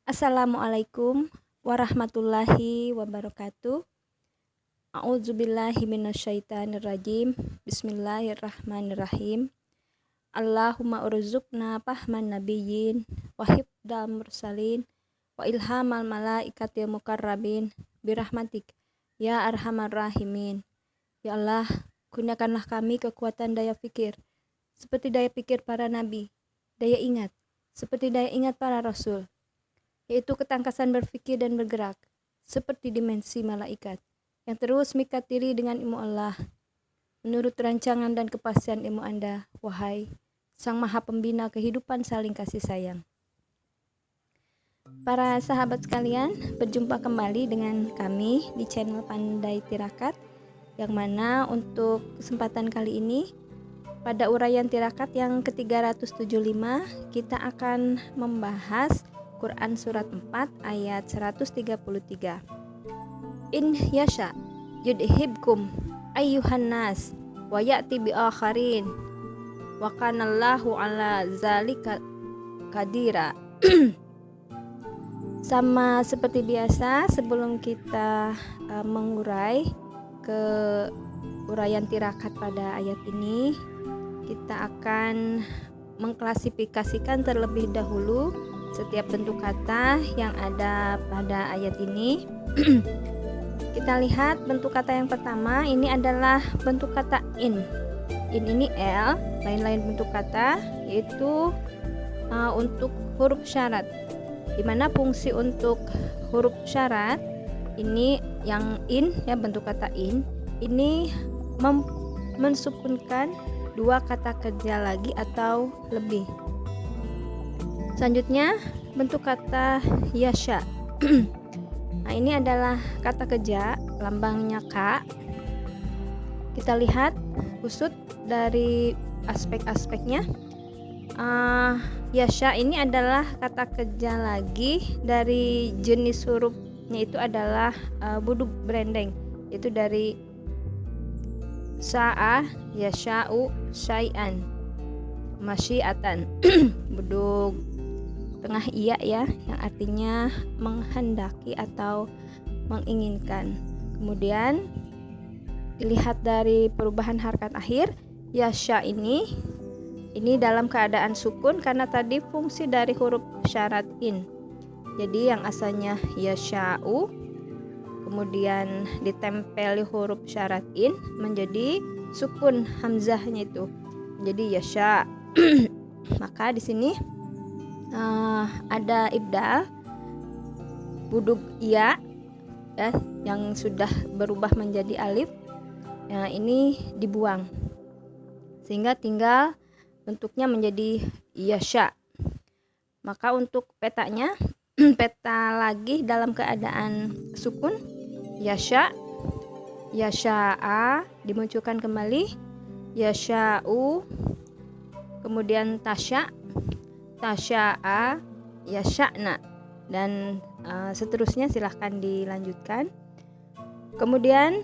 Assalamualaikum warahmatullahi wabarakatuh. A'udzubillahi minasyaitonirrajim. Bismillahirrahmanirrahim. Allahumma urzuqna fahman nabiyyin wa hifdal mursalin wa ilhamal malaikatil mukarrabin birahmatik ya arhamar rahimin. Ya Allah, kurniakanlah kami kekuatan daya pikir seperti daya pikir para nabi, daya ingat seperti daya ingat para rasul, yaitu ketangkasan berpikir dan bergerak seperti dimensi malaikat yang terus mikat diri dengan ilmu Allah menurut rancangan dan kepastian ilmu Anda, wahai Sang Maha Pembina kehidupan saling kasih sayang. Para sahabat sekalian, berjumpa kembali dengan kami di channel Pandai Tirakat, yang mana untuk kesempatan kali ini pada uraian tirakat yang ke-375 kita akan membahas Quran surat 4 ayat 133. In yasha yudhibkum ayyuhan nas wa ya'ti bi akharin wa kanallahu ala zalika qadira. Sama seperti biasa, sebelum kita mengurai ke uraian tirakat pada ayat ini, kita akan mengklasifikasikan terlebih dahulu setiap bentuk kata yang ada pada ayat ini. Kita lihat bentuk kata yang pertama, ini adalah bentuk kata in. In ini L, lain-lain bentuk kata yaitu untuk huruf syarat, dimana fungsi untuk huruf syarat ini yang in, ya, bentuk kata in ini mensukunkan dua kata kerja lagi atau lebih. Selanjutnya bentuk kata yasha. Nah, ini adalah kata kerja, lambangnya K. Kita lihat usut dari aspek-aspeknya. Yasha ini adalah kata kerja lagi dari jenis hurufnya, itu adalah buduk berendeng, itu dari sa'a yasha'u syai'an masyiatan. Buduk tengah iya, ya, yang artinya menghendaki atau menginginkan. Kemudian dilihat dari perubahan harkat akhir, yasha ini dalam keadaan sukun karena tadi fungsi dari huruf syarat in. Jadi yang asalnya yasha'u kemudian ditempeli huruf syarat in menjadi sukun hamzahnya, itu jadi yasha. Maka di sini ada ibdal buduk iya, ya, yang sudah berubah menjadi alif. Nah, ini dibuang sehingga tinggal bentuknya menjadi yasha. Maka untuk petanya peta lagi dalam keadaan sukun, yasha, yasha'a dimunculkan kembali, yasha'u, kemudian tasya, tasya'a, yasha'na, dan seterusnya. Silahkan dilanjutkan. Kemudian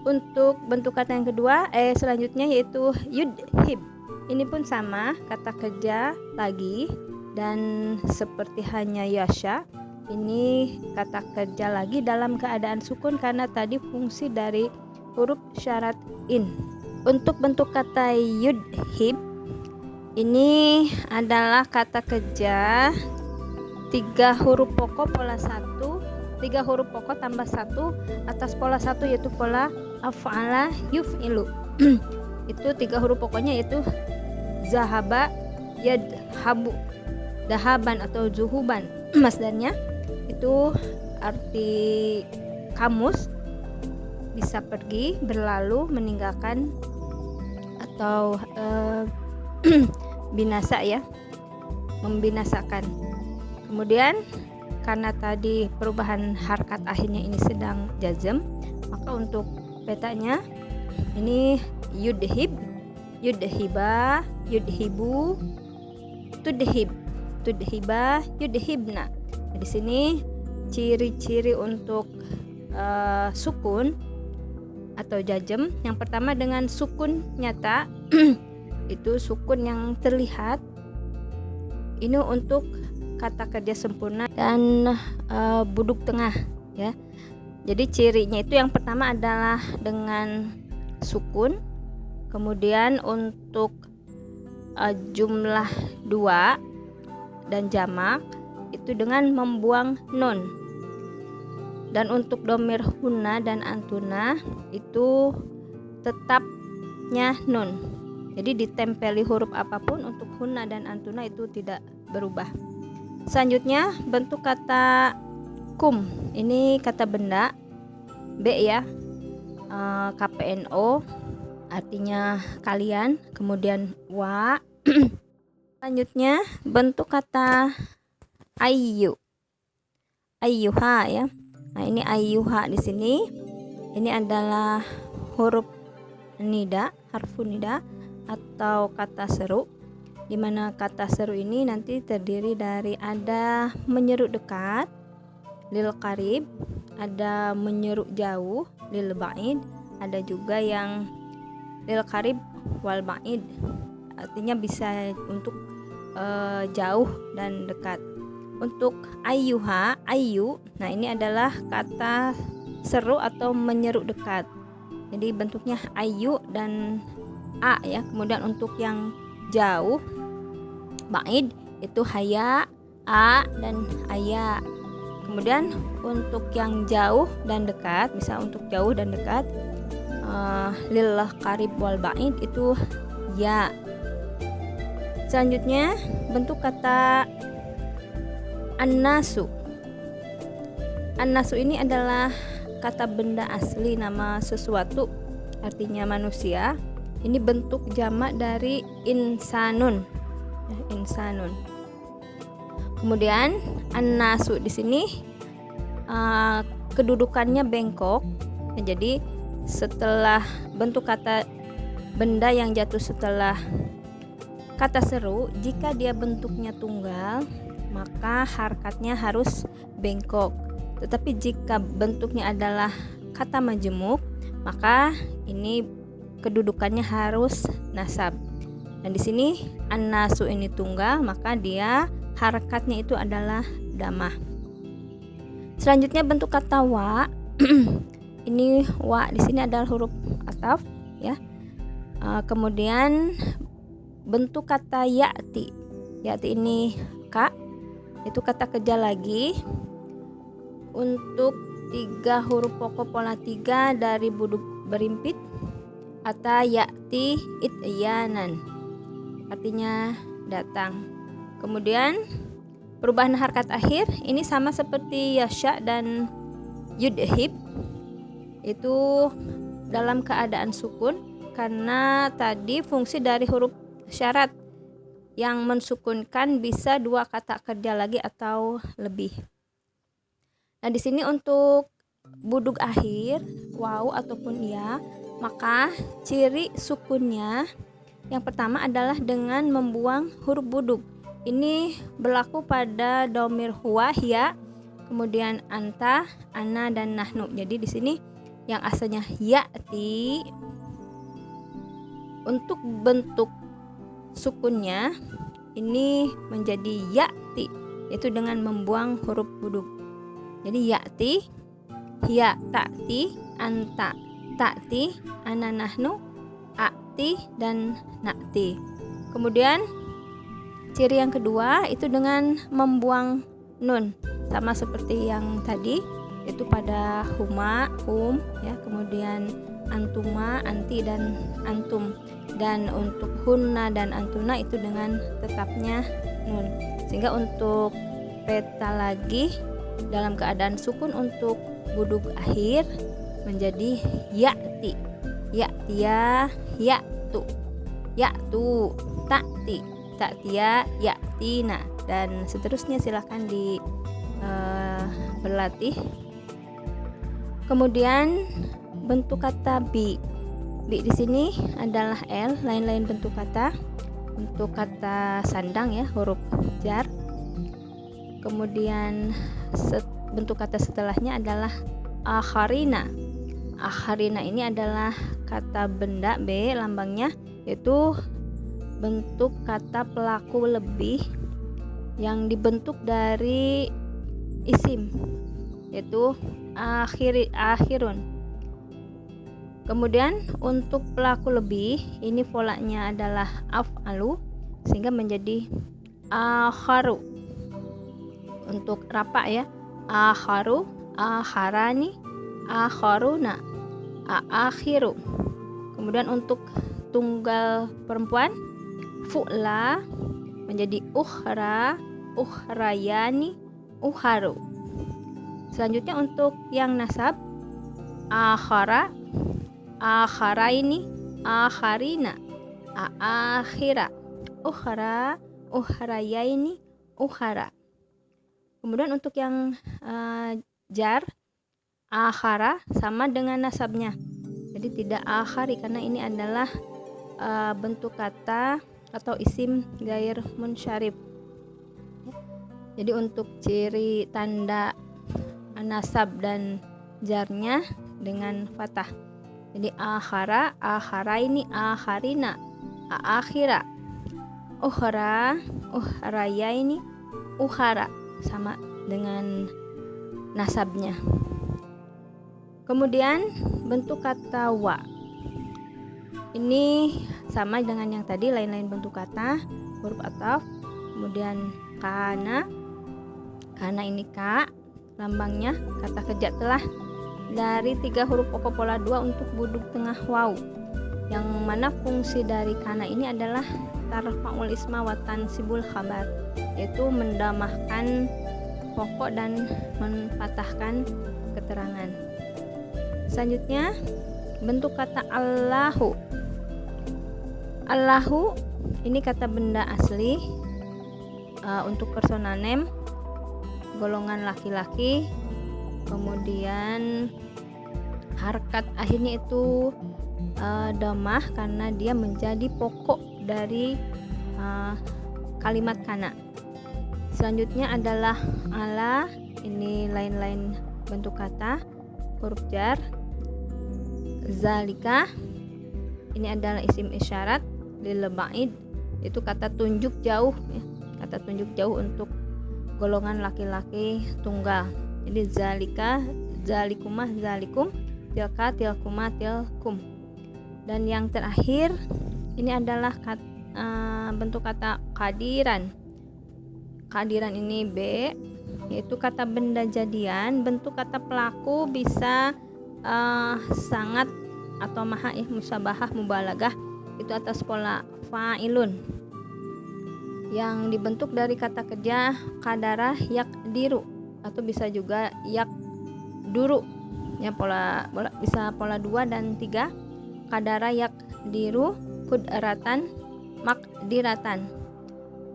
untuk bentuk kata yang kedua selanjutnya yaitu yudhib. Ini pun sama, kata kerja lagi, dan seperti hanya yasha, ini kata kerja lagi dalam keadaan sukun karena tadi fungsi dari huruf syarat in. Untuk bentuk kata yudhib, ini adalah kata kerja 3 huruf pokok pola 1, 3 huruf pokok tambah 1 atas pola 1, yaitu pola af'ala yuf'ilu. Itu 3 huruf pokoknya yaitu zahaba, yadhabu, dahaban atau zuhuban. Masdarnya itu arti kamus, bisa pergi, berlalu, meninggalkan, atau binasa, ya, membinasakan. Kemudian karena tadi perubahan harkat akhirnya ini sedang jazm, maka untuk petanya ini yudhib, yudhiba, yudhibu, tudhib, tudhiba, yudhibna. Nah, di sini ciri-ciri untuk sukun atau jazm. Yang pertama dengan sukun nyata itu sukun yang terlihat. Ini untuk kata kerja sempurna dan buduk tengah ya. Jadi cirinya itu yang pertama adalah dengan sukun, kemudian untuk jumlah 2 dan jamak itu dengan membuang nun, dan untuk domir hunna dan antuna itu tetapnya nun. Jadi ditempeli huruf apapun untuk hunna dan antuna itu tidak berubah. Selanjutnya bentuk kata kum, ini kata benda B ya, KPNO artinya kalian, kemudian wa. Selanjutnya bentuk kata ayu, ayyuha ya. Nah, ini ayyuha di sini. Ini adalah huruf nida, harfu nida atau kata seru, di mana kata seru ini nanti terdiri dari ada menyeru dekat, lil qarib, ada menyeru jauh, lil ba'id, ada juga yang lil qarib wal ba'id, artinya bisa untuk jauh dan dekat. Untuk ayyuha, ayu, nah ini adalah kata seru atau menyeru dekat. Jadi bentuknya ayu dan a ya. Kemudian untuk yang jauh, ba'id, itu haya, a dan aya. Kemudian untuk yang jauh dan dekat, bisa untuk jauh dan dekat, lil qarib wal ba'id itu ya. Selanjutnya bentuk kata an-nasu. An-nasu ini adalah kata benda asli, nama sesuatu, artinya manusia. Ini bentuk jamak dari insanun, insanun. Kemudian an-nasu di sini kedudukannya bengkok. Jadi setelah bentuk kata benda yang jatuh setelah kata seru, jika dia bentuknya tunggal, maka harkatnya harus bengkok. Tetapi jika bentuknya adalah kata majemuk, maka ini kedudukannya harus nasab. Dan di sini an-nasu ini tunggal, maka dia harakatnya itu adalah damah. Selanjutnya bentuk kata wa. Ini wa di sini adalah huruf ataf ya. Kemudian bentuk kata ya'ti. Ya'ti ini ka, itu kata kerja lagi untuk 3 huruf pokok pola 3 dari buduk berimpit atau ya'ti ityanan, artinya datang. Kemudian perubahan harkat akhir ini sama seperti yasha dan yudhib, itu dalam keadaan sukun karena tadi fungsi dari huruf syarat yang mensukunkan bisa 2 kata kerja lagi atau lebih. Nah, di sini untuk buduk akhir waw ataupun ya, maka ciri sukunnya yang pertama adalah dengan membuang huruf buduk. Ini berlaku pada domir huwa, hiya, kemudian anta, ana dan nahnu. Jadi di sini yang asalnya ya'ti, untuk bentuk sukunnya ini menjadi ya'ti, yaitu dengan membuang huruf buduk. Jadi ya'ti, hiya ta'ti, anta ta'ti, ana nahnu, a'ti dan na'ti. Kemudian ciri yang kedua itu dengan membuang nun, sama seperti yang tadi, itu pada huma, hum ya, kemudian antuma, anti dan antum. Dan untuk hunna dan antuna itu dengan tetapnya nun. Sehingga untuk peta lagi dalam keadaan sukun untuk buduk akhir menjadi ya'ti, ya'tiya, ya'tu, ya'tu, ta'ti, ta'tiya, ya'tina dan seterusnya. Silahkan di berlatih. Kemudian bentuk kata bi. Bi di sini adalah L, lain-lain bentuk kata. Untuk kata sandang ya, huruf jar. Kemudian bentuk kata setelahnya adalah akharina. Akharina ini adalah kata benda B, lambangnya yaitu bentuk kata pelaku lebih yang dibentuk dari isim, yaitu akhirun. Kemudian untuk pelaku lebih, ini polanya adalah af'alu sehingga menjadi akharu. Untuk rafa ya, akharu, akharani, akharuna, akhiru. Kemudian untuk tunggal perempuan, fu'la menjadi ukhra, ukhrayani, ukharu. Selanjutnya untuk yang nasab, akhara, akharaini, akharina, akhira, ukhra, ukhrayaini, ukhara. Kemudian untuk yang jar, akhara sama dengan nasabnya, jadi tidak akhari karena ini adalah bentuk kata atau isim ghair munsyarif. Jadi untuk ciri tanda nasab dan jarnya dengan fathah. Jadi akhara, akharaini, akharina, akhira, ukhra, ukhrayaini, ukhara, sama dengan nasabnya. Kemudian bentuk kata wa, ini sama dengan yang tadi, lain-lain bentuk kata, huruf ataf. Kemudian kana ini ka, lambangnya kata kerja telah dari 3 huruf pokok pola 2 untuk buduk tengah waw, yang mana fungsi dari kana ini adalah tarfa'ul isma wa tansibul khabar, yaitu mendamahkan pokok dan menfathahkan keterangan. Selanjutnya bentuk kata Allahu. Allahu ini kata benda asli untuk personal name, golongan laki-laki. Kemudian harkat akhirnya itu dhammah karena dia menjadi pokok dari kalimat kana. Selanjutnya adalah ala, ini lain-lain bentuk kata, huruf jar. Zalika ini adalah isim isyarat, lil ba'id itu kata tunjuk jauh ya. Kata tunjuk jauh untuk golongan laki-laki tunggal. Jadi zalika, zalikumah, zalikum, tilka, tilkumah, tilkum. Dan yang terakhir ini adalah bentuk kata kadiran. Kadiran ini B, yaitu kata benda jadian. Bentuk kata pelaku bisa sangat atau maha musabahah mubalagah, itu atas pola fa'ilun yang dibentuk dari kata kerja kadara yakdiru, atau bisa juga yakduru ya, bisa pola 2 dan 3. Kadara yakdiru kudratan makdiratan,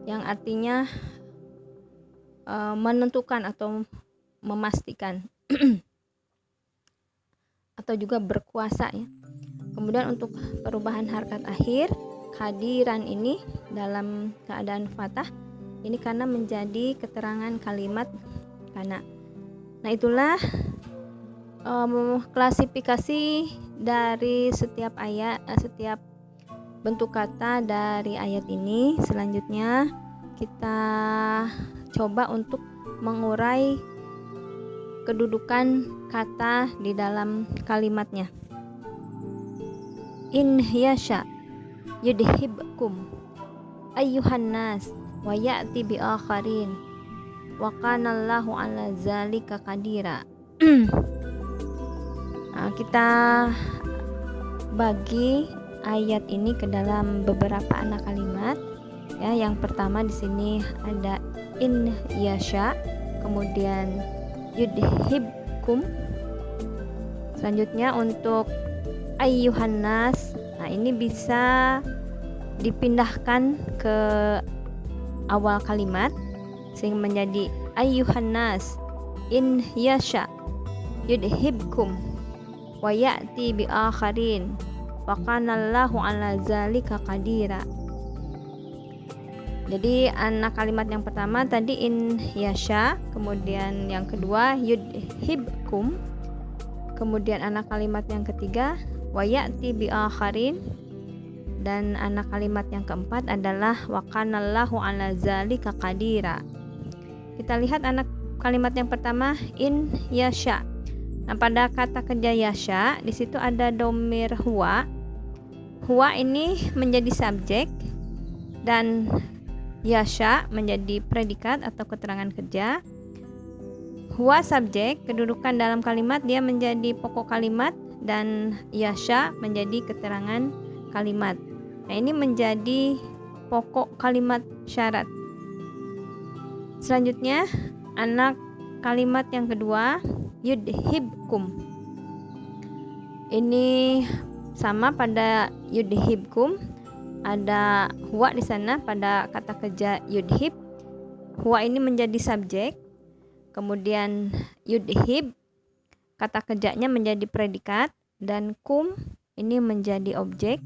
yang artinya menentukan atau memastikan atau juga berkuasa ya. Kemudian untuk perubahan harkat akhir, kadiran ini dalam keadaan fathah ini karena menjadi keterangan kalimat kana. Nah, itulah klasifikasi dari setiap ayat, setiap bentuk kata dari ayat ini. Selanjutnya kita coba untuk mengurai kedudukan kata di dalam kalimatnya. In yasha yudhibkum ayyuhan nas wa ya'ti bi akharin wa kana Allahu 'ala zalika qadira. Nah, kita bagi ayat ini ke dalam beberapa anak kalimat ya. Yang pertama di sini ada in yasha, kemudian yudhibkum. Selanjutnya untuk ayyuhan nas, nah ini bisa dipindahkan ke awal kalimat sehingga menjadi ayyuhan nas in yasha yudhibkum wa ya'ti bi akharin wa kana Allahu 'ala zalika qadira. Jadi anak kalimat yang pertama tadi in yasha, kemudian yang kedua yudhibkum, kemudian anak kalimat yang ketiga wa ya'ti bi akharin, Dan anak kalimat yang keempat adalah wa kanallahu ala zalika qadira. Kita lihat anak kalimat yang pertama, in yasha. Nah, pada kata kerja yasha di situ ada domir huwa. Huwa ini menjadi subjek dan yasha menjadi predikat atau keterangan kerja. Huwa subjek, kedudukan dalam kalimat dia menjadi pokok kalimat, dan yasha menjadi keterangan kalimat. Nah, ini menjadi pokok kalimat syarat. Selanjutnya anak kalimat yang kedua, yudhibkum. Ini sama pada yudhibkum, ada huwa di sana pada kata kerja yudhib. Huwa ini menjadi subjek, kemudian yudhib kata kerjanya menjadi predikat, dan kum ini menjadi objek.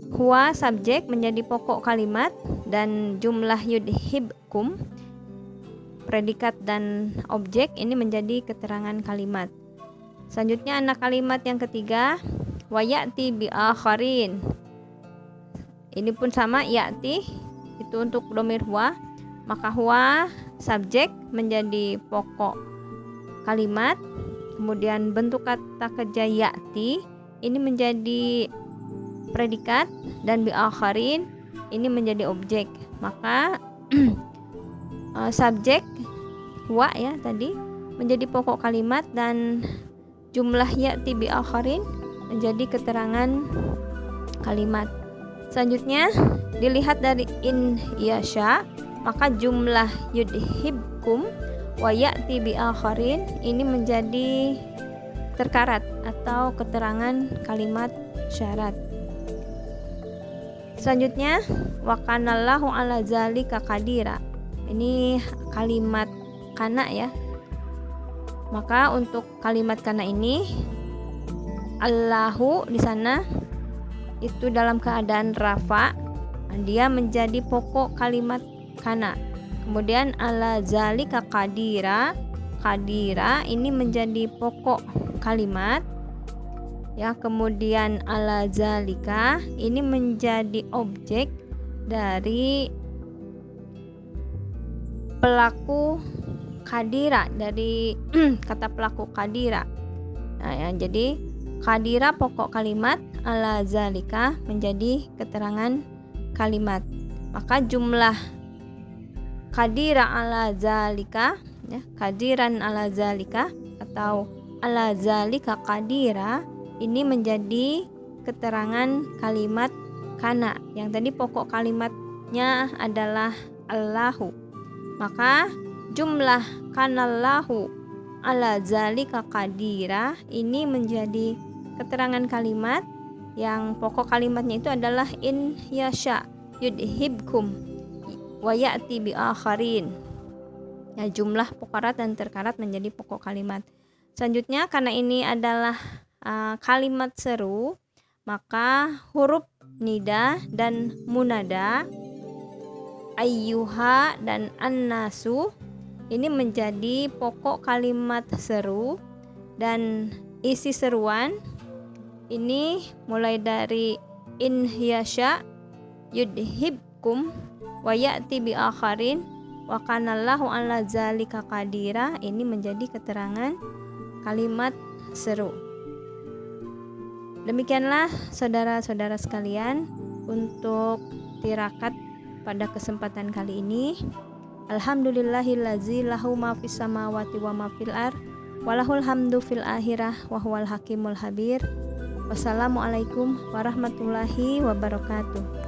Huwa subjek menjadi pokok kalimat, dan jumlah yudhibkum predikat dan objek ini menjadi keterangan kalimat. Selanjutnya anak kalimat yang ketiga, wa ya'ti bi akharin. Ini pun sama, ya'ti itu untuk domir huwa, maka huwa subjek menjadi pokok kalimat, kemudian bentuk kata kerja ya'ti ini menjadi predikat, dan bi akharin ini menjadi objek. Maka subjek huwa ya tadi menjadi pokok kalimat, dan jumlah ya'ti bi akharin menjadi keterangan kalimat. Selanjutnya dilihat dari in yasha, maka jumlah yudhibkum wa ya'ti bi akharin ini menjadi terkarat atau keterangan kalimat syarat. Selanjutnya wa kanallahu ala zalika qadira. Ini kalimat kana ya. Maka untuk kalimat kana ini Allahu di sana itu dalam keadaan rafa, dia menjadi pokok kalimat kana. Kemudian ala zalika qadira, qadira ini menjadi pokok kalimat ya. Kemudian ala zalika ini menjadi objek dari pelaku qadira, dari kata pelaku qadira. Nah ya, jadi qadira pokok kalimat, ala zalika menjadi keterangan kalimat. Maka jumlah qadira ala zalika ya, qadiran ala zalika atau ala zalika qadira ini menjadi keterangan kalimat kana. Yang tadi pokok kalimatnya adalah Allahu. Maka jumlah kanallahu ala zalika qadira ini menjadi keterangan kalimat yang pokok kalimatnya itu adalah in yasha yudhibkum wa ya'ti bi akharin. Ya, jumlah pukarat dan terkarat menjadi pokok kalimat. Selanjutnya karena ini adalah kalimat seru, maka huruf nida dan munada, ayyuha dan annasu ini menjadi pokok kalimat seru, dan isi seruan ini mulai dari in yasha yudhibkum wa ya'ti bi akharin wa kanallahu ala zalika qadira ini menjadi keterangan kalimat seru. Demikianlah saudara-saudara sekalian untuk tirakat pada kesempatan kali ini. Alhamdulillahillazi lahu ma fis samawati wa ma fil ardh walahul hamdu fil akhirah wa huwal hakimul habir. Wassalamualaikum warahmatullahi wabarakatuh.